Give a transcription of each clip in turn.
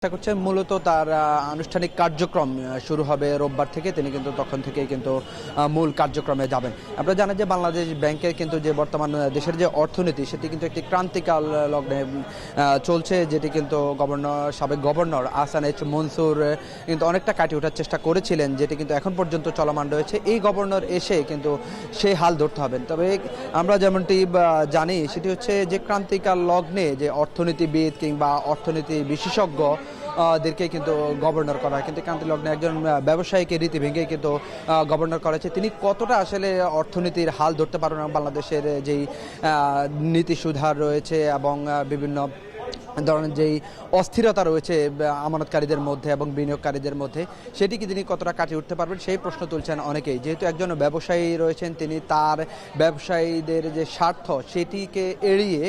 চেষ্টা করছেন মূলত তার আনুষ্ঠানিক কার্যক্রম শুরু হবে রোববার থেকে। তিনি কিন্তু তখন থেকেই কিন্তু মূল কার্যক্রমে যাবেন। আপনারা জানেন যে বাংলাদেশ ব্যাংকের কিন্তু যে বর্তমান দেশের যে অর্থনীতি সেটি কিন্তু একটি ক্রান্তিকাল লগ্নে চলছে, যেটি কিন্তু সাবেক গভর্নর আহসান এইচ মনসুর কিন্তু অনেকটা কাটিয়ে ওঠার চেষ্টা করেছিলেন, যেটি কিন্তু এখন পর্যন্ত চলমান রয়েছে। এই গভর্নর এসে কিন্তু সেই হাল ধরতে হবেন। তবে আমরা যেমনটি জানি সেটি হচ্ছে যে ক্রান্তিকাল লগ্নে যে অর্থনীতিবিদ কিংবা অর্থনীতি বিশেষজ্ঞ দেরকে কিন্তু গভর্নর করা হয়, কিন্তু ক্রান্তি লগ্নে একজন ব্যবসায়ীকে রীতি ভেঙে কিন্তু গভর্নর করা হয়েছে। তিনি কতটা আসলে অর্থনীতির হাল ধরতে পারবেন, বাংলাদেশের যেই নীতি সুধার রয়েছে এবং বিভিন্ন ধরনের যেই অস্থিরতা রয়েছে আমানতকারীদের মধ্যে এবং বিনিয়োগকারীদের মধ্যে, সেটিকে তিনি কতটা কাটিয়ে উঠতে পারবেন সেই প্রশ্ন তুলছেন অনেকেই। যেহেতু একজন ব্যবসায়ী রয়েছেন, তিনি তার ব্যবসায়ীদের যে স্বার্থ সেটিকে এড়িয়ে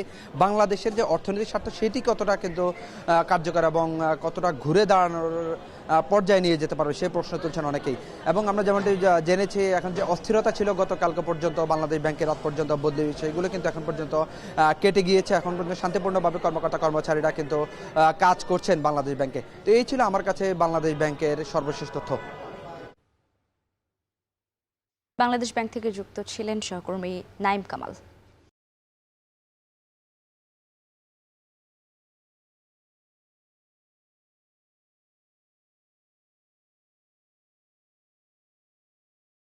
বাংলাদেশের যে অর্থনৈতিক স্বার্থ সেটি কতটা কিন্তু কার্যকর এবং কতটা ঘুরে দাঁড়ানোর পর্যায়ে নিয়ে যেতে পারবে সেই প্রশ্ন তুলছেন অনেকেই। এবং আমরা যেমনটি জেনেছি, এখন যে অস্থিরতা ছিল গতকালকে পর্যন্ত বাংলাদেশ ব্যাংকের রাত পর্যন্ত বদলি, সেগুলো কিন্তু এখন পর্যন্ত কেটে গিয়েছে। এখন পর্যন্ত শান্তিপূর্ণভাবে কর্মকর্তা কর্মচারীরা কিন্তু কাজ করছেন বাংলাদেশ ব্যাংকে। তো এই ছিল আমার কাছে বাংলাদেশ ব্যাংকের সর্বশেষ তথ্য। বাংলাদেশ ব্যাংক থেকে যুক্ত ছিলেন সহকর্মী নাইম কামাল।